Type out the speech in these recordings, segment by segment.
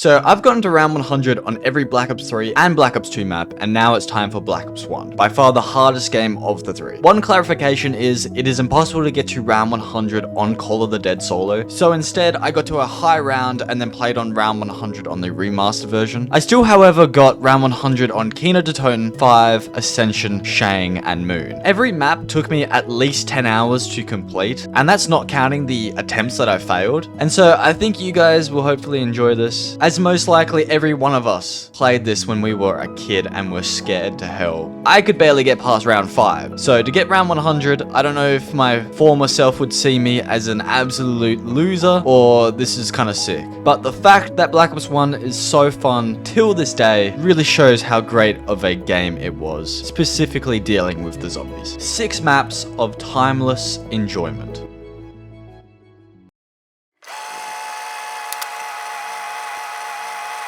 So I've gotten to round 100 on every Black Ops 3 and Black Ops 2 map, and now it's time for Black Ops 1, by far the hardest game of the three. One clarification is, it is impossible to get to round 100 on Call of the Dead solo, so instead I got to a high round and then played on round 100 on the remaster version. I still, however, got round 100 on Kino, 5, Ascension, Shang, and Moon. Every map took me at least 10 hours to complete, and that's not counting the attempts that I failed. And so I think you guys will hopefully enjoy this, as most likely every one of us played this when we were a kid and were scared to hell. I could barely get past round 5, so to get round 100, I don't know if my former self would see me as an absolute loser, or this is kind of sick. But the fact that Black Ops 1 is so fun till this day really shows how great of a game it was, specifically dealing with the zombies. 6 maps of timeless enjoyment.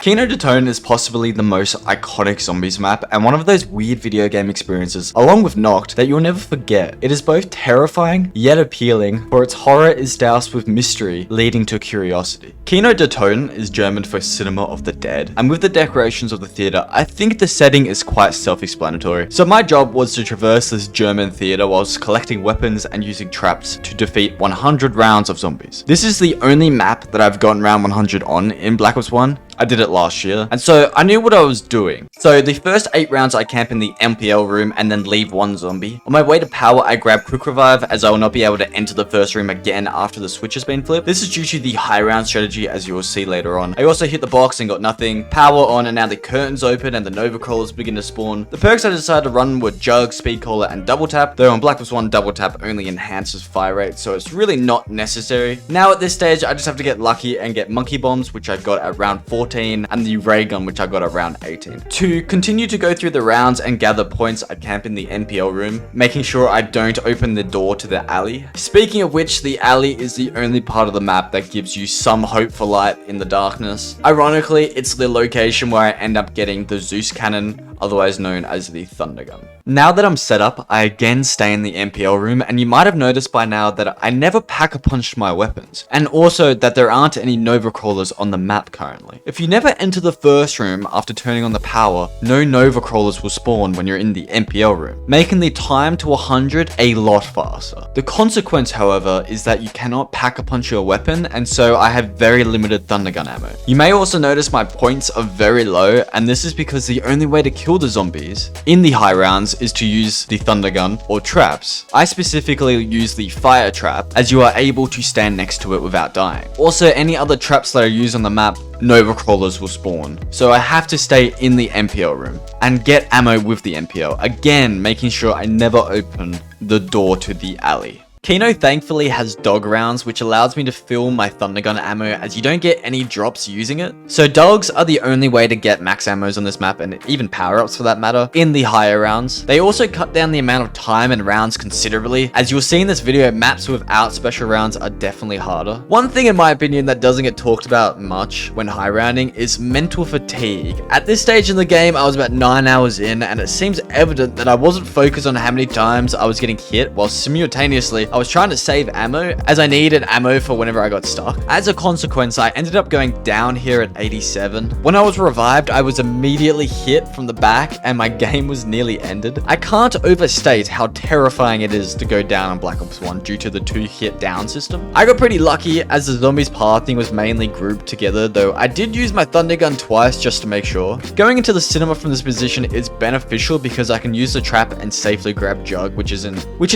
Kino is possibly the most iconic zombies map and one of those weird video game experiences, along with Knocked, that you'll never forget. It is both terrifying yet appealing, for its horror is doused with mystery, leading to curiosity. Kino is German for Cinema of the Dead, and with the decorations of the theater, I think the setting is quite self-explanatory. So my job was to traverse this German theater whilst collecting weapons and using traps to defeat 100 rounds of zombies. This is the only map that I've gotten round 100 on in Black Ops 1. I did it last year, and so I knew what I was doing. So the first 8 rounds I camp in the MPL room and then leave one zombie. On my way to power, I grab quick revive, as I will not be able to enter the first room again after the switch has been flipped. This is due to the high round strategy, as you will see later on. I also hit the box and got nothing. Power on, and now the curtains open and the Nova crawlers begin to spawn. The perks I decided to run were Jug, Speed Caller, and Double Tap, though on Black Ops 1 Double Tap only enhances fire rate, so it's really not necessary. Now at this stage, I just have to get lucky and get Monkey Bombs, which I got at round 14, and the Ray Gun, which I got at round 18. To continue to go through the rounds and gather points, I camp in the NPL room, making sure I don't open the door to the alley. Speaking of which, the alley is the only part of the map that gives you some hope for light in the darkness. Ironically, it's the location where I end up getting the Zeus cannon, otherwise known as the Thunder Gun. Now that I'm set up, I again stay in the MPL room, and you might have noticed by now that I never pack-a-punched my weapons, and also that there aren't any Nova Crawlers on the map currently. If you never enter the first room after turning on the power, no Nova Crawlers will spawn when you're in the MPL room, making the time to 100 a lot faster. The consequence, however, is that you cannot pack-a-punch your weapon, and so I have very limited Thunder Gun ammo. You may also notice my points are very low, and this is because the only way to kill the zombies in the high rounds is to use the Thunder Gun or traps. I specifically use the Fire Trap, as you are able to stand next to it without dying. Also, any other traps that I use on the map, Nova Crawlers will spawn. So I have to stay in the MPL room and get ammo with the MPL, again making sure I never open the door to the alley. Kino thankfully has dog rounds, which allows me to fill my Thunder Gun ammo, as you don't get any drops using it. So dogs are the only way to get max ammos on this map, and even power-ups for that matter, in the higher rounds. They also cut down the amount of time and rounds considerably. As you'll see in this video, maps without special rounds are definitely harder. One thing in my opinion that doesn't get talked about much when high rounding is mental fatigue. At this stage in the game, I was about 9 hours in, and it seems evident that I wasn't focused on how many times I was getting hit, while simultaneously I was trying to save ammo, as I needed ammo for whenever I got stuck. As a consequence, I ended up going down here at 87. When I was revived, I was immediately hit from the back and my game was nearly ended. I can't overstate how terrifying it is to go down on Black Ops 1 due to the 2-hit down system. I got pretty lucky, as the zombies pathing was mainly grouped together, though I did use my Thunder Gun twice just to make sure. Going into the cinema from this position is beneficial because I can use the trap and safely grab Jug, which is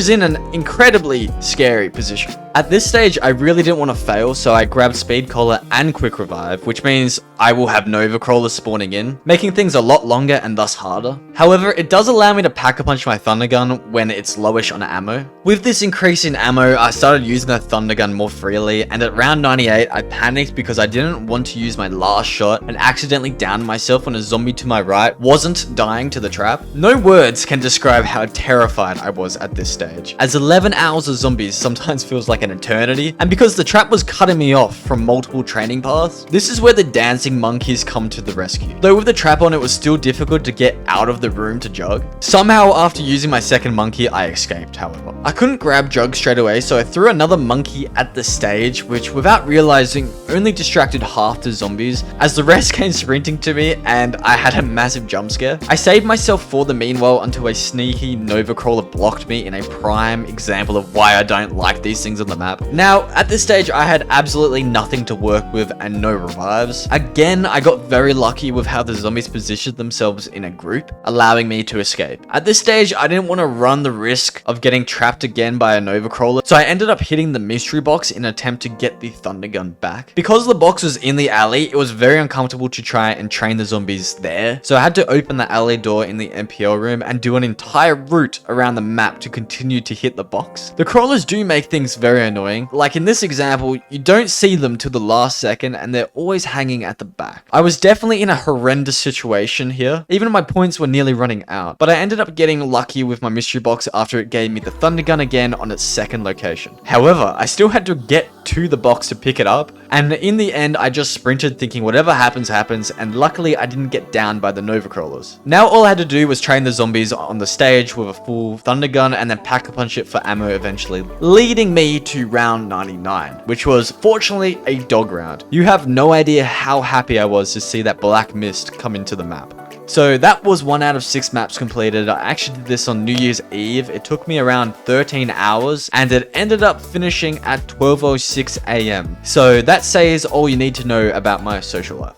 in an incredibly scary position. At this stage, I really didn't want to fail, so I grabbed Speed Collar and Quick Revive, which means I will have Nova Crawlers spawning in, making things a lot longer and thus harder. However, it does allow me to pack-a-punch my Thunder Gun when it's lowish on ammo. With this increase in ammo, I started using the Thunder Gun more freely, and at round 98, I panicked because I didn't want to use my last shot and accidentally downed myself when a zombie to my right wasn't dying to the trap. No words can describe how terrified I was at this stage, as 11 hours of zombies sometimes feels like an eternity, and because the trap was cutting me off from multiple training paths, this is where the dancing monkeys come to the rescue. Though with the trap on, it was still difficult to get out of the room to Jug. Somehow, after using my second monkey, I escaped, however. I couldn't grab Jug straight away, so I threw another monkey at the stage, which without realizing only distracted half the zombies as the rest came sprinting to me and I had a massive jump scare. I saved myself for the meanwhile until a sneaky Nova Crawler blocked me in a prime example of why I don't like these things on the map. Now, at this stage, I had absolutely nothing to work with and no revives. Again, I got very lucky with how the zombies positioned themselves in a group, allowing me to escape. At this stage, I didn't want to run the risk of getting trapped again by a Nova Crawler, so I ended up hitting the mystery box in an attempt to get the thunder gun back. Because the box was in the alley, it was very uncomfortable to try and train the zombies there, so I had to open the alley door in the MPL room and do an entire route around the map to continue to hit the box. The crawlers do make things very annoying. Like in this example, you don't see them till the last second and they're always hanging at the back. I was definitely in a horrendous situation here. Even my points were nearly running out, but I ended up getting lucky with my mystery box after it gave me the thunder gun again on its second location. However, I still had to get to the box to pick it up, and in the end I just sprinted thinking whatever happens happens, and luckily I didn't get down by the Nova Crawlers. Now all I had to do was train the zombies on the stage with a full thunder gun and then pack a punch it for ammo eventually, leading me to round 99, which was fortunately a dog round. You have no idea how happy I was to see that black mist come into the map. So that was 1 out of 6 maps completed. I actually did this on New Year's Eve. It took me around 13 hours and it ended up finishing at 12:06 AM. So that says all you need to know about my social life.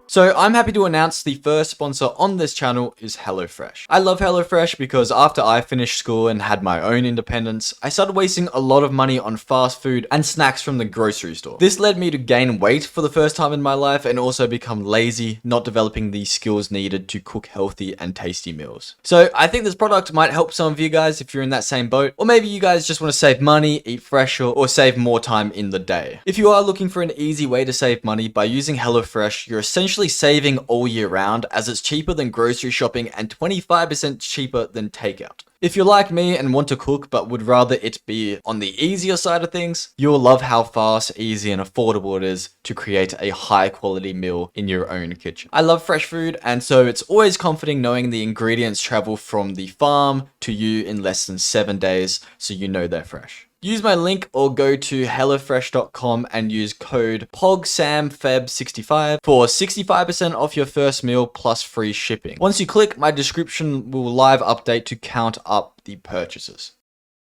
So I'm happy to announce the first sponsor on this channel is HelloFresh. I love HelloFresh because after I finished school and had my own independence, I started wasting a lot of money on fast food and snacks from the grocery store. This led me to gain weight for the first time in my life and also become lazy, not developing the skills needed to cook healthy and tasty meals. So I think this product might help some of you guys if you're in that same boat, or maybe you guys just want to save money, eat fresher, or save more time in the day. If you are looking for an easy way to save money by using HelloFresh, you're essentially saving all year round as it's cheaper than grocery shopping and 25% cheaper than takeout. If you're like me and want to cook but would rather it be on the easier side of things, you'll love how fast, easy, and affordable it is to create a high quality meal in your own kitchen. I love fresh food, and so it's always comforting knowing the ingredients travel from the farm to you in less than 7 days, so you know they're fresh. Use my link or go to hellofresh.com and use code POGSAMFEB65 for 65% off your first meal plus free shipping. Once you click, my description will live update to count up the purchases.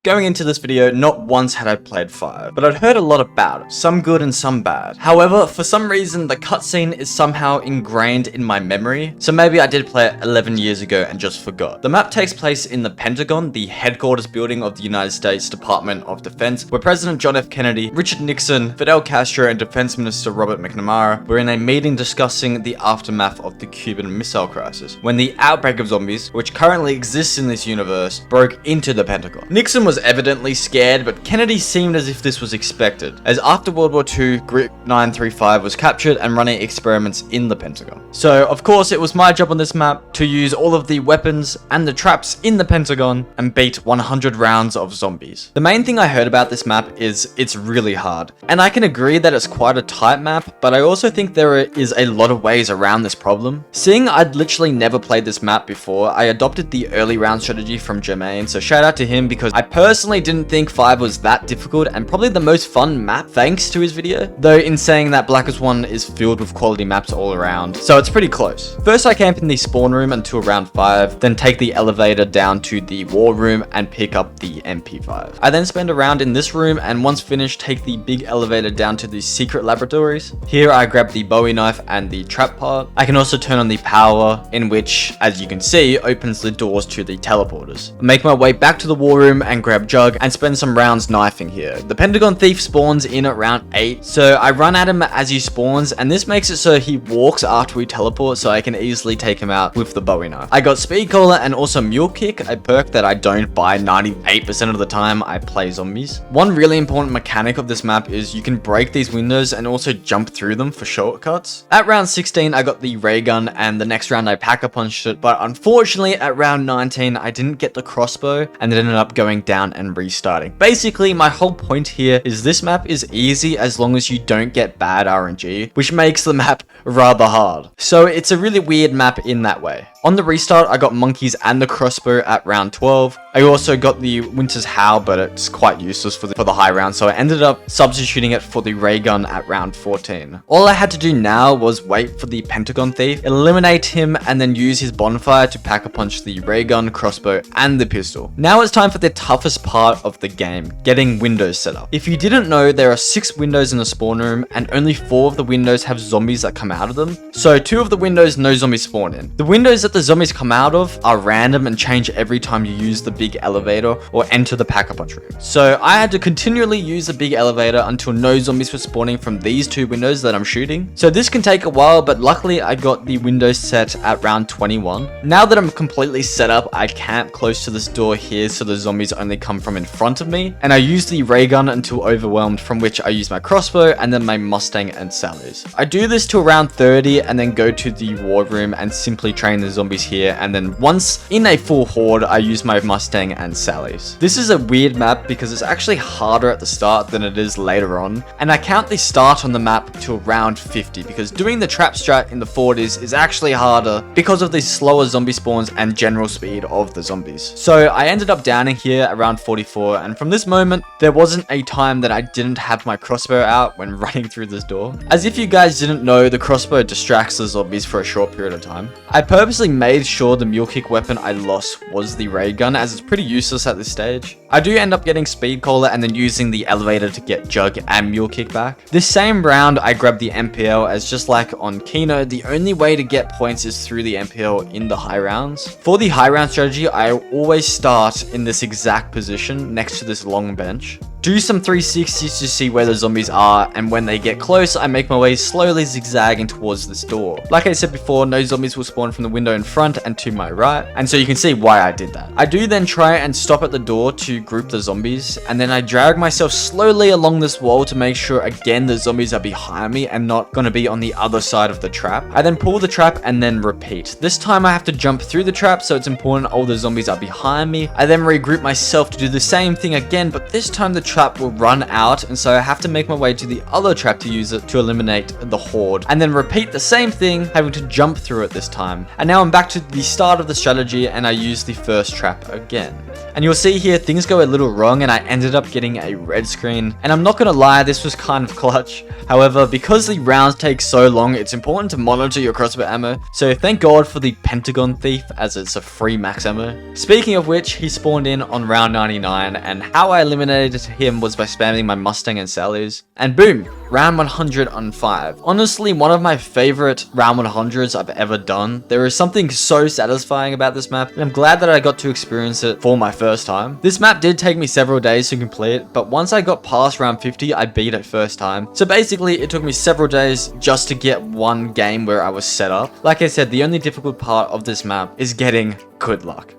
Going into this video, not once had I played 5, but I'd heard a lot about it, some good and some bad. However, for some reason, the cutscene is somehow ingrained in my memory, so maybe I did play it 11 years ago and just forgot. The map takes place in the Pentagon, the headquarters building of the United States Department of Defense, where President John F. Kennedy, Richard Nixon, Fidel Castro, and Defense Minister Robert McNamara were in a meeting discussing the aftermath of the Cuban Missile Crisis, when the outbreak of zombies, which currently exists in this universe, broke into the Pentagon. Nixon was evidently scared, but Kennedy seemed as if this was expected, as after World War II, Group 935 was captured and running experiments in the Pentagon. So, of course, it was my job on this map to use all of the weapons and the traps in the Pentagon and beat 100 rounds of zombies. The main thing I heard about this map is it's really hard, and I can agree that it's quite a tight map, but I also think there is a lot of ways around this problem. Seeing I'd literally never played this map before, I adopted the early round strategy from Jermaine, so shout out to him because I personally didn't think 5 was that difficult and probably the most fun map thanks to his video, though in saying that Black Ops 1 is filled with quality maps all around, so it's pretty close. First I camp in the spawn room until round 5, then take the elevator down to the war room and pick up the MP5. I then spend a round in this room and once finished take the big elevator down to the secret laboratories. Here I grab the Bowie knife and the trap part. I can also turn on the power, in which, as you can see, opens the doors to the teleporters. I make my way back to the war room and grab Jug and spend some rounds knifing here. The Pentagon Thief spawns in at round 8, so I run at him as he spawns, and this makes it so he walks after we teleport, so I can easily take him out with the Bowie knife. I got Speed Collar and also Mule Kick, a perk that I don't buy 98% of the time I play zombies. One really important mechanic of this map is you can break these windows and also jump through them for shortcuts. At round 16 I got the ray gun, and the next round I pack-a-punched it, but unfortunately at round 19 I didn't get the crossbow and it ended up going down around and restarting. Basically, my whole point here is this map is easy as long as you don't get bad RNG, which makes the map rather hard. So it's a really weird map in that way. On the restart, I got monkeys and the crossbow at round 12. I also got the Winter's Howl, but it's quite useless for the high round, so I ended up substituting it for the ray gun at round 14. All I had to do now was wait for the Pentagon Thief, eliminate him, and then use his bonfire to pack-a-punch the ray gun, crossbow, and the pistol. Now it's time for the toughest part of the game, getting windows set up. If you didn't know, there are 6 windows in the spawn room, and only 4 of the windows have zombies that come out of them. So 2 of the windows no zombies spawn in. The windows that the zombies come out of are random and change every time you use the big elevator or enter the pack-a-punch room. So I had to continually use the big elevator until no zombies were spawning from these 2 windows that I'm shooting. So this can take a while, but luckily I got the windows set at round 21. Now that I'm completely set up, I camp close to this door here so the zombies only come from in front of me, and I use the ray gun until overwhelmed, from which I use my crossbow and then my Mustang and Sallies. I do this till round 30 and then go to the war room and simply train the zombies here, and then once in a full horde, I use my Mustang and Sallies. This is a weird map because it's actually harder at the start than it is later on, and I count the start on the map to around 50 because doing the trap strat in the 40s is actually harder because of the slower zombie spawns and general speed of the zombies. So I ended up downing here around 44, and from this moment, there wasn't a time that I didn't have my crossbow out when running through this door. As if you guys didn't know, the crossbow distracts the zombies for a short period of time. I purposely made sure the mule kick weapon I lost was the ray gun, as it's pretty useless at this stage. I do end up getting speed collar and then using the elevator to get jug and mule kick back. This same round, I grabbed the MPL, as just like on Kino, the only way to get points is through the MPL in the high rounds. For the high round strategy, I always start in this exact position next to this long bench. Do some 360s to see where the zombies are, and when they get close, I make my way slowly zigzagging towards this door. Like I said before, no zombies will spawn from the window in front and to my right, and so you can see why I did that. I do then try and stop at the door to group the zombies, and then I drag myself slowly along this wall to make sure again the zombies are behind me and not gonna be on the other side of the trap. I then pull the trap and then repeat. This time I have to jump through the trap, so it's important all the zombies are behind me. I then regroup myself to do the same thing again, but this time the trap will run out, and so I have to make my way to the other trap to use it to eliminate the horde, and then repeat the same thing, having to jump through it this time. And now I'm back to the start of the strategy, and I use the first trap again. And you'll see here things go a little wrong, and I ended up getting a red screen, and I'm not gonna lie, this was kind of clutch. However, because the rounds take so long, it's important to monitor your crossbow ammo, so thank God for the Pentagon Thief, as it's a free max ammo. Speaking of which, he spawned in on round 99, and how I eliminated him was by spamming my Mustang and Sallies, and boom, round 105. Honestly, one of my favorite round 100s I've ever done. There is something so satisfying about this map, and I'm glad that I got to experience it for my first time. This map did take me several days to complete, but once I got past round 50, I beat it first time. So basically, it took me several days just to get one game where I was set up. Like I said, the only difficult part of this map is getting good luck.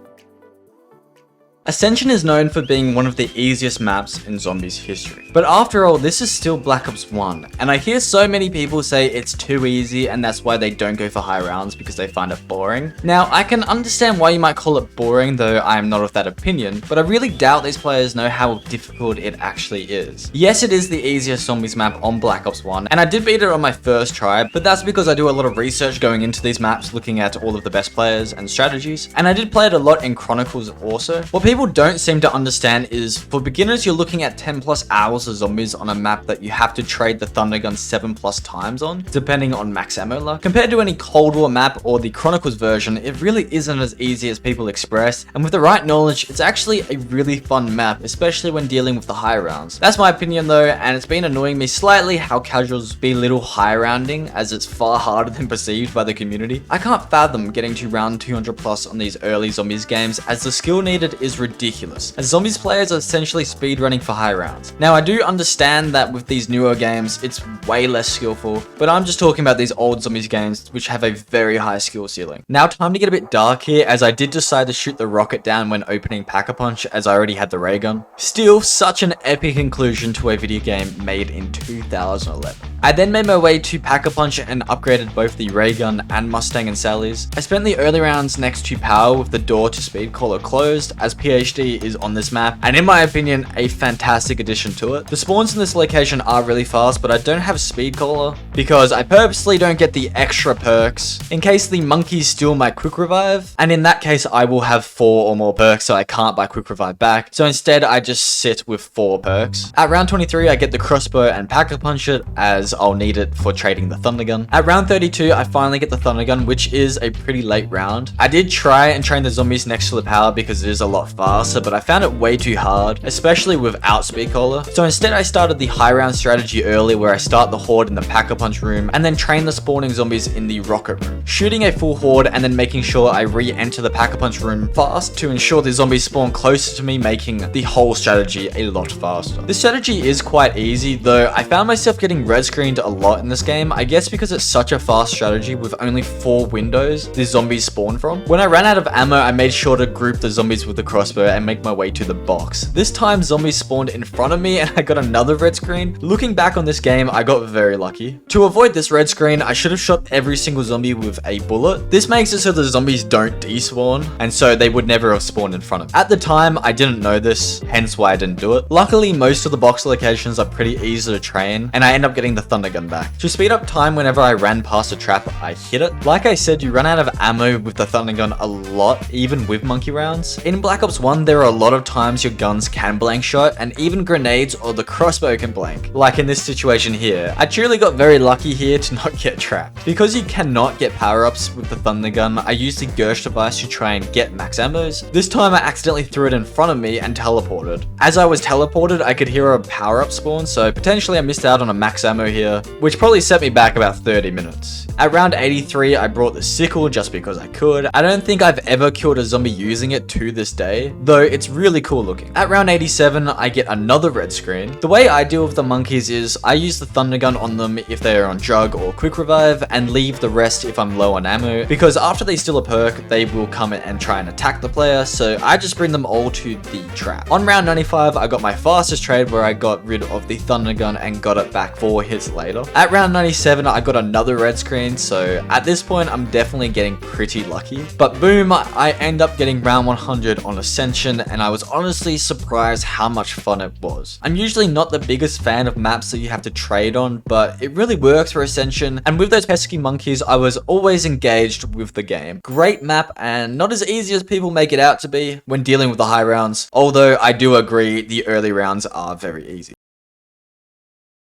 Ascension is known for being one of the easiest maps in Zombies history. But after all, this is still Black Ops 1, and I hear so many people say it's too easy and that's why they don't go for high rounds, because they find it boring. Now, I can understand why you might call it boring, though I am not of that opinion, but I really doubt these players know how difficult it actually is. Yes, it is the easiest Zombies map on Black Ops 1, and I did beat it on my first try, but that's because I do a lot of research going into these maps, looking at all of the best players and strategies, and I did play it a lot in Chronicles also. What people don't seem to understand is, for beginners, you're looking at 10 plus hours of zombies on a map that you have to trade the Thunder Gun 7 plus times on, depending on max ammo luck. Compared to any Cold War map or the Chronicles version, it really isn't as easy as people express, and with the right knowledge, it's actually a really fun map, especially when dealing with the high rounds. That's my opinion though, and it's been annoying me slightly how casuals belittle high rounding, as it's far harder than perceived by the community. I can't fathom getting to round 200 plus on these early Zombies games, as the skill needed is ridiculous, as Zombies players are essentially speedrunning for high rounds. Now, I do understand that with these newer games, it's way less skillful, but I'm just talking about these old Zombies games, which have a very high skill ceiling. Now, time to get a bit dark here, as I did decide to shoot the rocket down when opening Pack-a-Punch, as I already had the ray gun. Still, such an epic conclusion to a video game made in 2011. I then made my way to Pack-a-Punch and upgraded both the ray gun and Mustang and Sallies. I spent the early rounds next to Power with the door to speed collar closed, as PR PhD is on this map, and in my opinion, a fantastic addition to it. The spawns in this location are really fast, but I don't have speed collar because I purposely don't get the extra perks in case the monkeys steal my quick revive, and in that case I will have 4 or more perks, so I can't buy quick revive back. So instead I just sit with 4 perks. At round 23 I get the crossbow and pack-a-punch it, as I'll need it for trading the thunder gun. At round 32 I finally get the thunder gun, which is a pretty late round. I did try and train the zombies next to the power because it is a lot faster, but I found it way too hard, especially without speed collar. So instead I started the high round strategy early, where I start the horde in the pack-a-punch room and then train the spawning zombies in the rocket room, shooting a full horde and then making sure I re-enter the pack-a-punch room fast to ensure the zombies spawn closer to me, making the whole strategy a lot faster. This strategy is quite easy, though I found myself getting red screened a lot in this game, I guess because it's such a fast strategy with only 4 windows the zombies spawn from. When I ran out of ammo, I made sure to group the zombies with the crossbow and make my way to the box. This time zombies spawned in front of me and I got another red screen. Looking back on this game, I got very lucky. To avoid this red screen, I should have shot every single zombie with a bullet. This makes it so the zombies don't despawn, and so they would never have spawned in front of me. At the time, I didn't know this, hence why I didn't do it. Luckily, most of the box locations are pretty easy to train, and I end up getting the thunder gun back. To speed up time whenever I ran past a trap, I hit it. Like I said, you run out of ammo with the thunder gun a lot, even with monkey rounds. In Black Ops 1, there are a lot of times your guns can blank shot, and even grenades or the crossbow can blank, like in this situation here. I truly got very lucky here to not get trapped. Because you cannot get power-ups with the thunder gun, I used the Gersh device to try and get max ammos. This time I accidentally threw it in front of me and teleported. As I was teleported, I could hear a power-up spawn, so potentially I missed out on a max ammo here, which probably set me back about 30 minutes. At round 83, I brought the sickle just because I could. I don't think I've ever killed a zombie using it to this day, though it's really cool looking. At round 87, I get another red screen. The way I deal with the monkeys is I use the thunder gun on them if they are on drug or quick revive, and leave the rest if I'm low on ammo, because after they steal a perk, they will come in and try and attack the player, so I just bring them all to the trap. On round 95, I got my fastest trade where I got rid of the thunder gun and got it back 4 hits later. At round 97, I got another red screen, so at this point, I'm definitely getting pretty lucky. But boom, I end up getting round 100 on Ascension, and I was honestly surprised how much fun it was. I'm usually not the biggest fan of maps that you have to trade on, but it really works for Ascension, and with those pesky monkeys, I was always engaged with the game. Great map, and not as easy as people make it out to be when dealing with the high rounds, although I do agree the early rounds are very easy.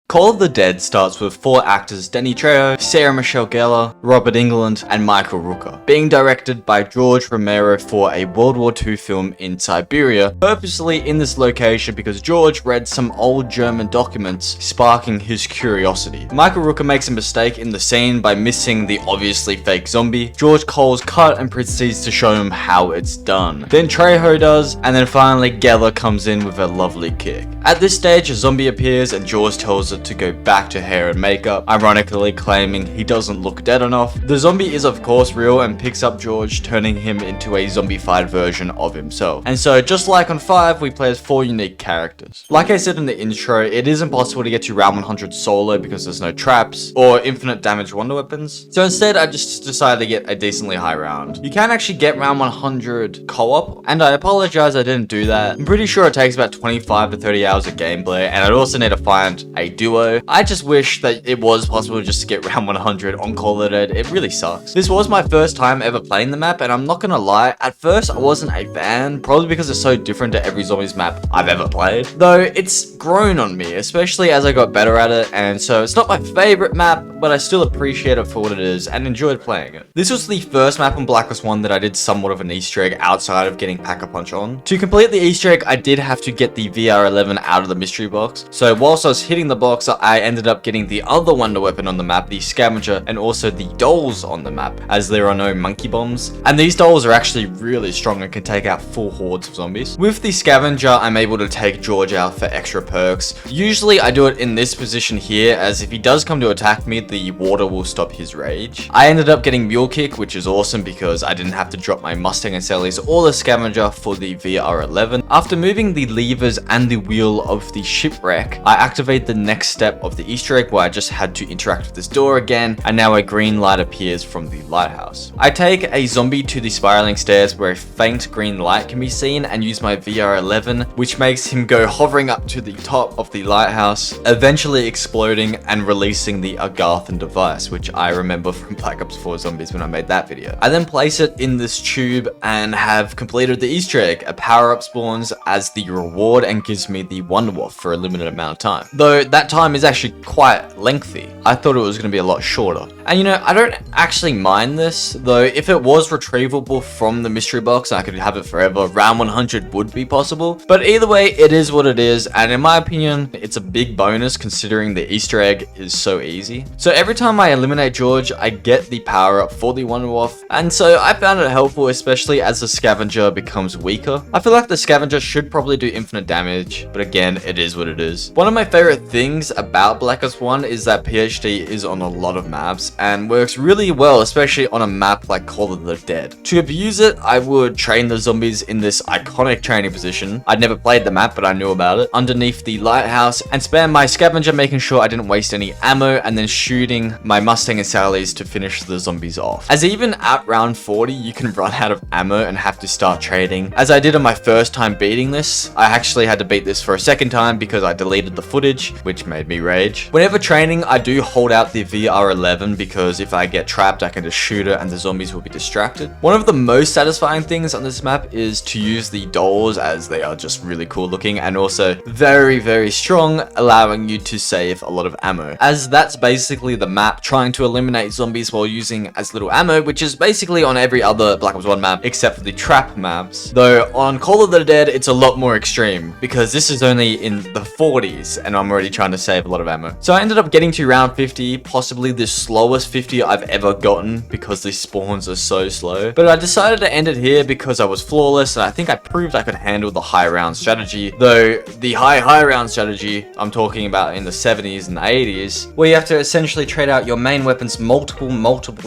Call of the Dead starts with 4 actors: Danny Trejo, Sarah Michelle Gellar, Robert Englund, and Michael Rooker, being directed by George Romero for a World War II film in Siberia, purposely in this location because George read some old German documents, sparking his curiosity. Michael Rooker makes a mistake in the scene by missing the obviously fake zombie. George calls cut and proceeds to show him how it's done. Then Trejo does, and then finally Gellar comes in with a lovely kick. At this stage, a zombie appears and George tells it to go back to hair and makeup, ironically claiming he doesn't look dead enough. The zombie is of course real and picks up George, turning him into a zombified version of himself. And so just like on 5, we play as 4 unique characters. Like I said in the intro, it is impossible to get to round 100 solo because there's no traps or infinite damage wonder weapons. So instead I just decided to get a decently high round. You can actually get round 100 co-op, and I apologize I didn't do that. I'm pretty sure it takes about 25 to 30 hours of gameplay, and I'd also need to find a duo. I just wish that it was possible just to get round 100 on Call of Dead. It really sucks. This was my first time ever playing the map, and I'm not gonna lie, at first I wasn't a fan, probably because it's so different to every zombies map I've ever played. Though it's grown on me, especially as I got better at it, and so it's not my favorite map, but I still appreciate it for what it is and enjoyed playing it. This was the first map on Black Ops 1 that I did somewhat of an Easter egg outside of getting Pack-a-Punch on. To complete the Easter egg, I did have to get the VR11 out of the mystery box, so whilst I was hitting the box, I ended up getting the other wonder weapon on the map, the scavenger, and also the dolls on the map, as there are no monkey bombs. And these dolls are actually really strong and can take out full hordes of zombies. With the scavenger, I'm able to take George out for extra perks. Usually I do it in this position here, as if he does come to attack me, the water will stop his rage. I ended up getting Mule Kick, which is awesome because I didn't have to drop my Mustang and Sally's or the scavenger for the VR11. After moving the levers and the wheel of the shipwreck, I activate the next next step of the Easter egg where I just had to interact with this door again, and now a green light appears from the lighthouse. I take a zombie to the spiraling stairs where a faint green light can be seen and use my VR11, which makes him go hovering up to the top of the lighthouse, eventually exploding and releasing the Agarthan device, which I remember from Black Ops 4 Zombies when I made that video. I then place it in this tube and have completed the Easter egg. A power-up spawns as the reward and gives me the Wonder Waft for a limited amount of time. Though that time is actually quite lengthy. I thought it was going to be a lot shorter. And you know, I don't actually mind this, though if it was retrievable from the mystery box and I could have it forever, round 100 would be possible. But either way, it is what it is, and in my opinion, it's a big bonus considering the Easter egg is so easy. So every time I eliminate George, I get the power up for the Wonder Waft, and so I found it helpful, especially as the scavenger becomes weaker. I feel like the scavenger should probably do infinite damage, but again, it is what it is. One of my favorite things about Black Ops 1 is that PhD is on a lot of maps and works really well, especially on a map like Call of the Dead. To abuse it, I would train the zombies in this iconic training position. I'd never played the map, but I knew about it, underneath the lighthouse, and spam my scavenger making sure I didn't waste any ammo, and then shooting my Mustang and Sallies to finish the zombies off. As even at round 40, you can run out of ammo and have to start trading. As I did on my first time beating this, I actually had to beat this for a second time because I deleted the footage, which made me rage. Whenever training, I do hold out the VR11 because if I get trapped, I can just shoot it and the zombies will be distracted. One of the most satisfying things on this map is to use the dolls, as they are just really cool looking and also very, very strong, allowing you to save a lot of ammo. As that's basically the map, trying to eliminate zombies while using as little ammo, which is basically on every other Black Ops 1 map except for the trap maps. Though on Call of the Dead, it's a lot more extreme because this is only in the 40s and I'm already trying to save a lot of ammo. So I ended up getting to round 50, possibly the slowest 50 I've ever gotten because the spawns are so slow. But I decided to end it here because I was flawless and I think I proved I could handle the high round strategy. Though the high round strategy I'm talking about in the 70s and 80s, where you have to essentially trade out your main weapons multiple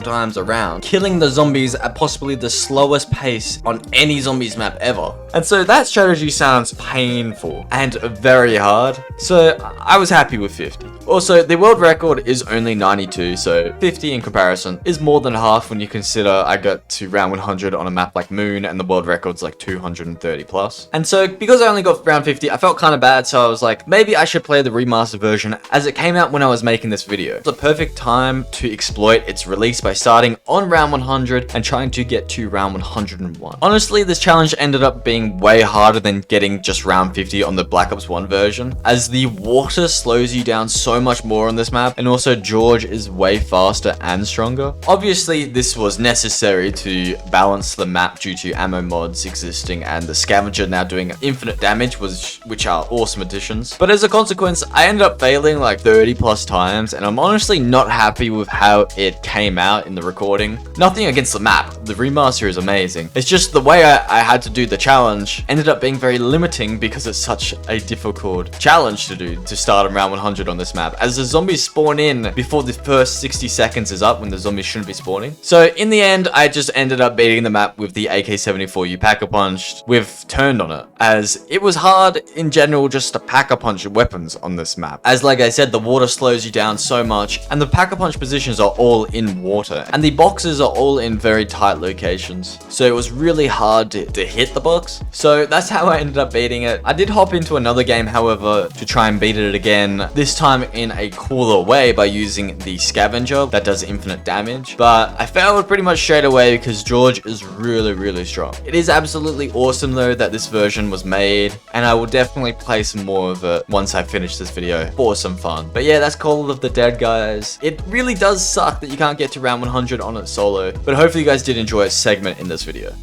times around, killing the zombies at possibly the slowest pace on any zombies map ever. And so that strategy sounds painful and very hard. So I was happy with 50. Also, the world record is only 92, so 50 in comparison is more than half when you consider I got to round 100 on a map like Moon and the world record's like 230 plus. And so because I only got round 50, I felt kind of bad, so I was like, maybe I should play the remastered version as it came out when I was making this video. It's a perfect time to exploit its release by starting on round 100 and trying to get to round 101. Honestly, this challenge ended up being way harder than getting just round 50 on the Black Ops 1 version, as the water slows you down so much more on this map, and also George is way faster and stronger. Obviously, this was necessary to balance the map due to ammo mods existing and the scavenger now doing infinite damage, which are awesome additions. But as a consequence, I ended up failing like 30 plus times, and I'm honestly not happy with how it came out in the recording. Nothing against the map, the remaster is amazing. It's just the way I had to do the challenge ended up being very limiting because it's such a difficult challenge to do to start around 100 on this map, as the zombies spawn in before the first 60 seconds is up when the zombies shouldn't be spawning. So in the end, I just ended up beating the map with the AK-74 you pack-a-punched with turned on it, as it was hard in general just to pack-a-punch weapons on this map. As like I said, the water slows you down so much, and the pack-a-punch positions are all in water, and the boxes are all in very tight locations. So it was really hard to hit the box. So that's how I ended up beating it. I did hop into another game, however, to try and beat it again, this time in a cooler way by using the scavenger that does infinite damage. But I failed pretty much straight away because George is really strong. It is absolutely awesome though that this version was made, and I will definitely play some more of it once I finish this video for some fun. But yeah, that's Call of the Dead, guys. It really does suck that you can't get to round 100 on it solo, but hopefully you guys did enjoy a segment in this video.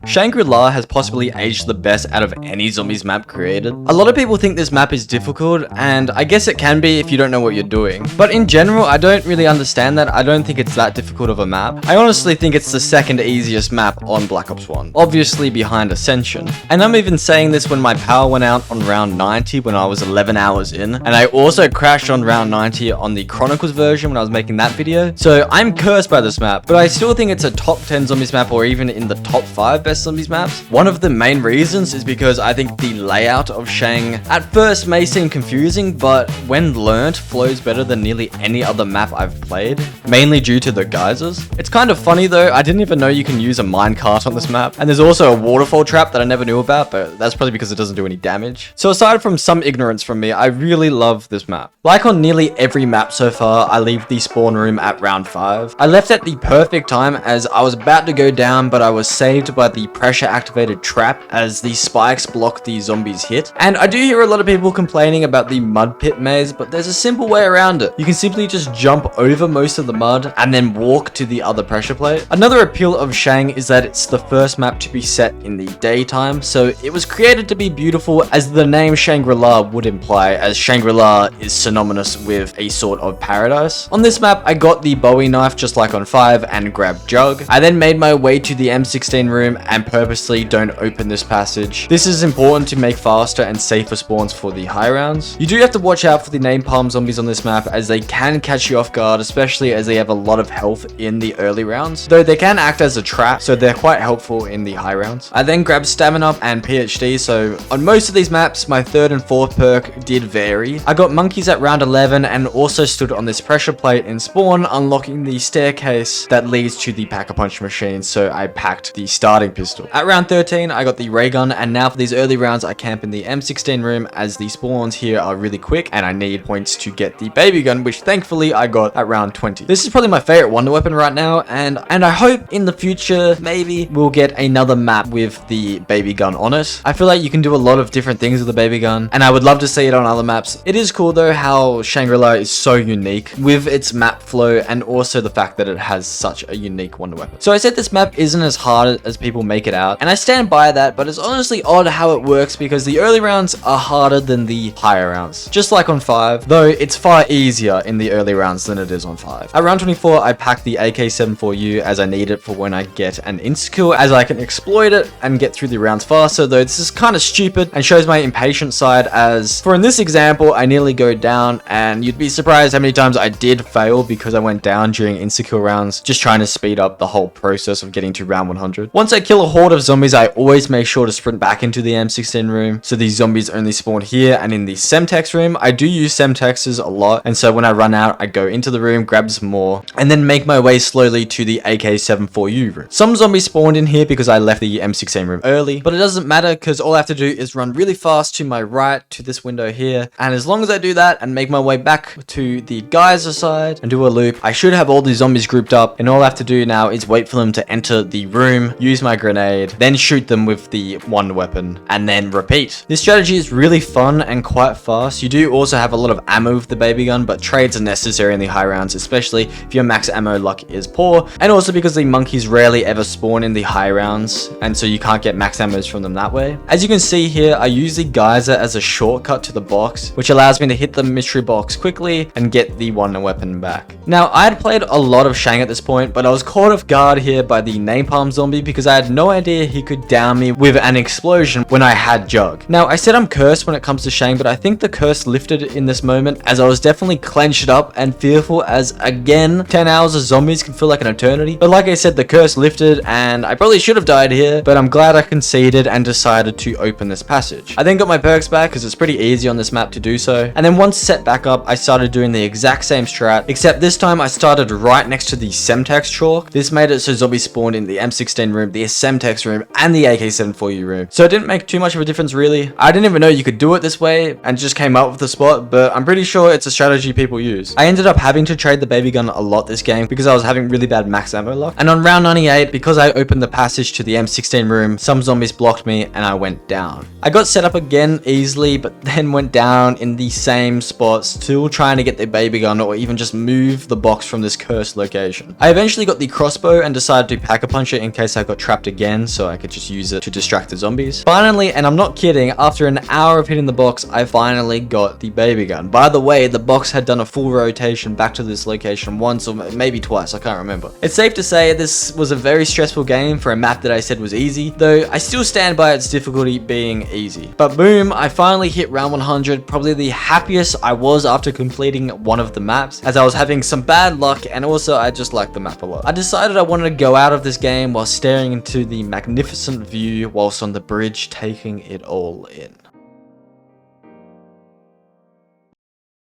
Shangri has possibly aged the best out of any zombies map created. A lot of people think this map is difficult, and I guess it can be if you don't know what you're doing. But in general, I don't really understand that. I don't think it's that difficult of a map. I honestly think it's the second easiest map on Black Ops 1, obviously behind Ascension. And I'm even saying this when my power went out on round 90 when I was 11 hours in, and I also crashed on round 90 on the Chronicles version when I was making that video. So I'm cursed by this map, but I still think it's a top 10 zombies map or even in the top 5 best best zombies maps. One of the main reasons is because I think the layout of Shang at first may seem confusing, but when learnt flows better than nearly any other map I've played, mainly due to the geysers. It's kind of funny though, I didn't even know you can use a minecart on this map, and there's also a waterfall trap that I never knew about, but that's probably because it doesn't do any damage. So aside from some ignorance from me, I really love this map. Like on nearly every map so far, I leave the spawn room at round 5. I left at the perfect time as I was about to go down, but I was saved by the pressure activated trap as the spikes block the zombies hit. And I do hear a lot of people complaining about the mud pit maze, but there's a simple way around it. You can simply just jump over most of the mud and then walk to the other pressure plate. Another appeal of Shang is that it's the first map to be set in the daytime, so it was created to be beautiful, as the name Shangri-La would imply, as Shangri-La is synonymous with a sort of paradise. On this map, I got the Bowie knife just like on 5 and grabbed Jug. I then made my way to the M16 room and purposely don't open this passage. This is important to make faster and safer spawns for the high rounds. You do have to watch out for the napalm zombies on this map, as they can catch you off guard, especially as they have a lot of health in the early rounds, though they can act as a trap, so they're quite helpful in the high rounds. I then grabbed stamina and PhD, so on most of these maps my 3rd and 4th perk did vary. I got monkeys at round 11 and also stood on this pressure plate in spawn, unlocking the staircase that leads to the pack-a-punch machine, so I packed the starting pistol. At round 13 I got the ray gun, and now for these early rounds I camp in the M16 room as the spawns here are really quick and I need points to get the baby gun, which thankfully I got at round 20. This is probably my favorite wonder weapon right now, and I hope in the future maybe we'll get another map with the baby gun on it. I feel like you can do a lot of different things with the baby gun, and I would love to see it on other maps. It is cool though how Shangri-La is so unique with its map flow, and also the fact that it has such a unique wonder weapon. So I said this map isn't as hard as people make it out, and I stand by that, but it's honestly odd how it works because the early rounds are harder than the higher rounds. Just like on 5, though it's far easier in the early rounds than it is on 5. At round 24, I packed the AK-74U as I need it for when I get an insta-kill, as I can exploit it and get through the rounds faster, though this is kind of stupid and shows my impatient side, as for in this example, I nearly go down, and you'd be surprised how many times I did fail because I went down during insta-kill rounds, just trying to speed up the whole process of getting to round 100. Once I kill a horde of zombies, I always make sure to sprint back into the M16 room, so these zombies only spawn here. And in the Semtex room, I do use Semtexes a lot, and so when I run out, I go into the room, grab some more, and then make my way slowly to the AK-74U room. Some zombies spawned in here because I left the M16 room early, but it doesn't matter because all I have to do is run really fast to my right to this window here, and as long as I do that and make my way back to the geyser side and do a loop, I should have all the zombies grouped up, and all I have to do now is wait for them to enter the room, use my grenade, then shoot them with the wonder weapon, and then repeat. This strategy is really fun and quite fast. You do also have a lot of ammo with the baby gun, but trades are necessary in the high rounds, especially if your max ammo luck is poor, and also because the monkeys rarely ever spawn in the high rounds, and so you can't get max ammos from them that way. As you can see here, I use the geyser as a shortcut to the box, which allows me to hit the mystery box quickly and get the wonder weapon back. Now, I had played a lot of Shang at this point, but I was caught off guard here by the napalm zombie because I had no idea he could down me with an explosion when I had Jug. Now, I said I'm cursed when it comes to Shang, but I think the curse lifted in this moment, as I was definitely clenched up and fearful, as again, 10 hours of zombies can feel like an eternity. But like I said, the curse lifted, and I probably should have died here, but I'm glad I conceded and decided to open this passage. I then got my perks back because it's pretty easy on this map to do so, and then once set back up, I started doing the exact same strat, except this time I started right next to the Semtex chalk. This made it so zombies spawned in the M16 room, the Semtex room, and the AK-74U room, so it didn't make too much of a difference really. I didn't even know you could do it this way and just came up with the spot, but I'm pretty sure it's a strategy people use. I ended up having to trade the baby gun a lot this game because I was having really bad max ammo luck, and on round 98, because I opened the passage to the M16 room, some zombies blocked me and I went down. I got set up again easily, but then went down in the same spot, still trying to get the baby gun or even just move the box from this cursed location. I eventually got the crossbow and decided to pack-a-punch it in case I got trapped again, so I could just use it to distract the zombies. Finally, and I'm not kidding, after an hour of hitting the box, I finally got the baby gun. By the way, the box had done a full rotation back to this location once or maybe twice, I can't remember. It's safe to say this was a very stressful game for a map that I said was easy, though I still stand by its difficulty being easy. But boom, I finally hit round 100, probably the happiest I was after completing one of the maps, as I was having some bad luck and also I just liked the map a lot. I decided I wanted to go out of this game while staring into the magnificent view whilst on the bridge taking it all in.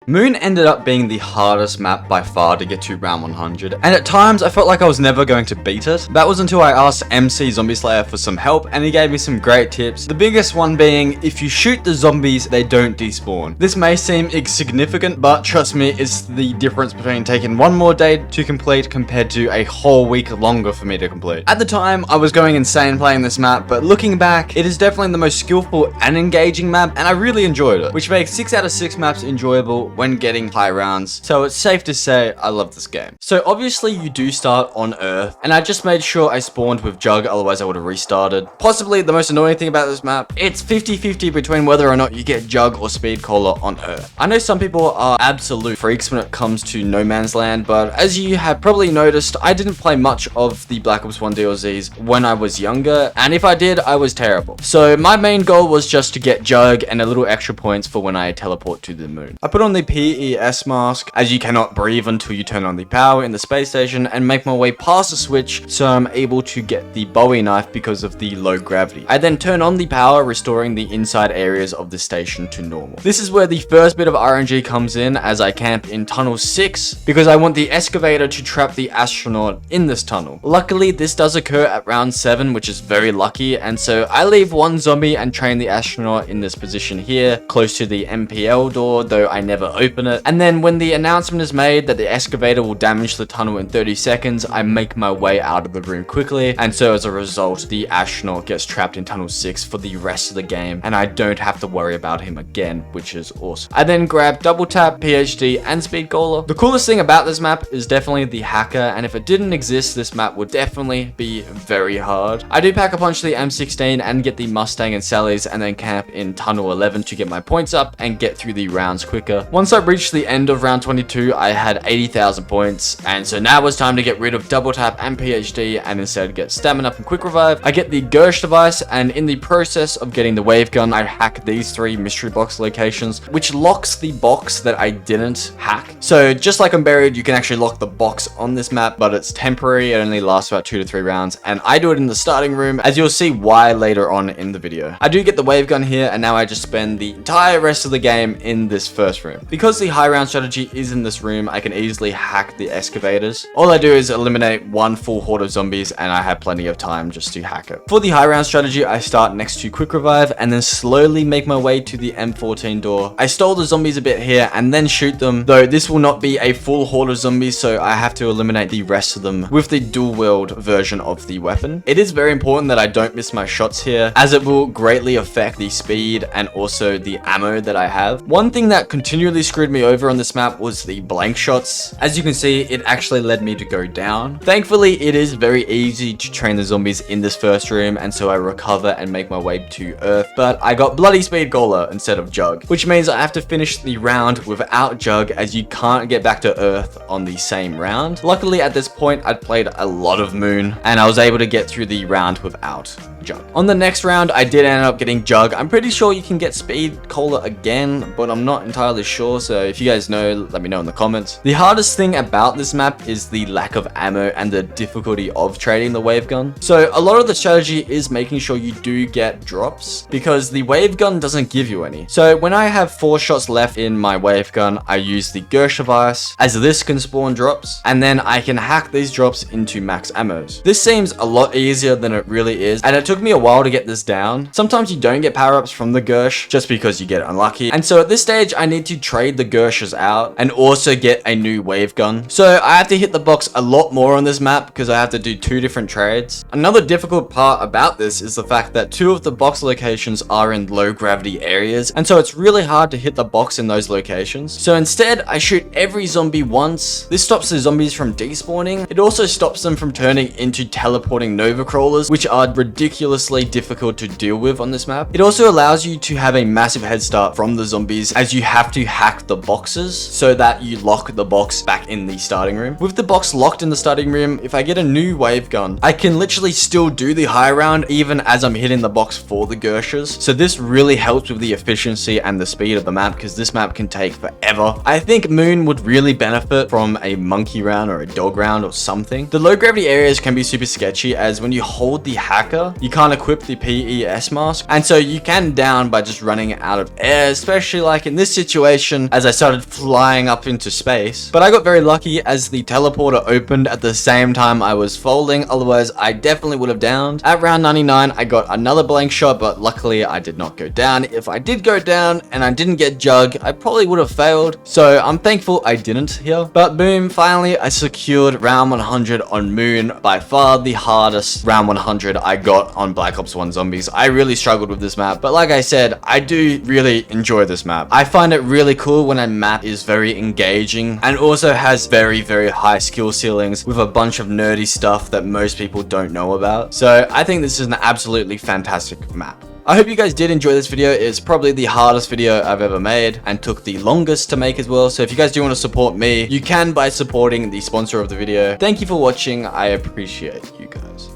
Moon ended up being the hardest map by far to get to round 100, and at times I felt like I was never going to beat it. That was until I asked MC Zombie Slayer for some help, and he gave me some great tips. The biggest one being, if you shoot the zombies, they don't despawn. This may seem insignificant, but trust me, it's the difference between taking one more day to complete compared to a whole week longer for me to complete. At the time, I was going insane playing this map, but looking back, it is definitely the most skillful and engaging map, and I really enjoyed it, which makes 6 out of 6 maps enjoyable when getting high rounds, so it's safe to say I love this game. So obviously you do start on Earth, and I just made sure I spawned with Jug, otherwise I would have restarted. Possibly the most annoying thing about this map, it's 50-50 between whether or not you get Jug or Speed Cola on Earth. I know some people are absolute freaks when it comes to No Man's Land, but as you have probably noticed, I didn't play much of the Black Ops 1 DLCs when I was younger, and if I did, I was terrible. So my main goal was just to get Jug and a little extra points for when I teleport to the moon. I put on the PES mask, as you cannot breathe until you turn on the power in the space station, and make my way past the switch so I'm able to get the Bowie knife because of the low gravity. I then turn on the power, restoring the inside areas of the station to normal. This is where the first bit of RNG comes in, as I camp in tunnel 6 because I want the excavator to trap the astronaut in this tunnel. Luckily, this does occur at round 7, which is very lucky, and so I leave one zombie and train the astronaut in this position here, close to the MPL door, though I never open it. And then when the announcement is made that the excavator will damage the tunnel in 30 seconds, I make my way out of the room quickly, and so as a result, the astronaut gets trapped in tunnel 6 for the rest of the game, and I don't have to worry about him again, which is awesome. I then grab Double Tap, PhD, and Speed Cola. The coolest thing about this map is definitely the hacker, and if it didn't exist, this map would definitely be very hard. I do pack a punch to the M16 and get the Mustang and Sally's, and then camp in tunnel 11 to get my points up and get through the rounds quicker. Once I reached the end of round 22, I had 80,000 points, and so now it's time to get rid of Double Tap and PhD and instead get Stamina up and Quick Revive. I get the Gersh device, and in the process of getting the wave gun, I hack these 3 mystery box locations, which locks the box that I didn't hack. So just like Unburied, you can actually lock the box on this map, but it's temporary. It only lasts about 2 to 3 rounds, and I do it in the starting room, as you'll see why later on in the video. I do get the wave gun here, and now I just spend the entire rest of the game in this first room. Because the high round strategy is in this room, I can easily hack the excavators. All I do is eliminate one full horde of zombies, and I have plenty of time just to hack it. For the high round strategy, I start next to Quick Revive and then slowly make my way to the M14 door. I stole the zombies a bit here and then shoot them, though this will not be a full horde of zombies, so I have to eliminate the rest of them with the dual wield version of the weapon. It is very important that I don't miss my shots here, as it will greatly affect the speed and also the ammo that I have. One thing that continually screwed me over on this map was the blank shots. As you can see, it actually led me to go down. Thankfully, it is very easy to train the zombies in this first room, and so I recover and make my way to Earth, but I got bloody Speed Cola instead of Jug, which means I have to finish the round without Jug, as you can't get back to Earth on the same round. Luckily, at this point, I'd played a lot of Moon, and I was able to get through the round without Jug. On the next round, I did end up getting Jug. I'm pretty sure you can get Speed Cola again, but I'm not entirely sure, so if you guys know, let me know in the comments. The hardest thing about this map is the lack of ammo and the difficulty of trading the wave gun. So a lot of the strategy is making sure you do get drops, because the wave gun doesn't give you any. So when I have 4 shots left in my wave gun, I use the Gersh device, as this can spawn drops, and then I can hack these drops into max ammos. This seems a lot easier than it really is, and it took me a while to get this down. Sometimes you don't get power-ups from the Gersh just because you get unlucky, and so at this stage I need to trade the Gershes out and also get a new wave gun. So I have to hit the box a lot more on this map because I have to do 2 different trades. Another difficult part about this is the fact that 2 of the box locations are in low gravity areas, and so it's really hard to hit the box in those locations. So instead I shoot every zombie once. This stops the zombies from despawning. It also stops them from turning into teleporting Nova Crawlers, which are ridiculously difficult to deal with on this map. It also allows you to have a massive head start from the zombies, as you have to hack hack the boxes so that you lock the box back in the starting room. With the box locked in the starting room, if I get a new wave gun, I can literally still do the high round even as I'm hitting the box for the Gershas. So this really helps with the efficiency and the speed of the map, because this map can take forever. I think Moon would really benefit from a monkey round or a dog round or something. The low gravity areas can be super sketchy, as when you hold the hacker, you can't equip the PES mask, and so you can down by just running out of air, especially like in this situation as I started flying up into space. But I got very lucky as the teleporter opened at the same time I was folding, otherwise I definitely would have downed. At round 99, I got another blank shot, but luckily I did not go down. If I did go down and I didn't get jug, I probably would have failed. So I'm thankful I didn't here. But boom, finally I secured round 100 on Moon, by far the hardest round 100 I got on Black Ops 1 Zombies. I really struggled with this map, but like I said, I do really enjoy this map. I find it really cool when a map is very engaging and also has very, very high skill ceilings with a bunch of nerdy stuff that most people don't know about. So I think this is an absolutely fantastic map. I hope you guys did enjoy this video. It's probably the hardest video I've ever made and took the longest to make as well. So if you guys do want to support me, you can by supporting the sponsor of the video. Thank you for watching. I appreciate you guys.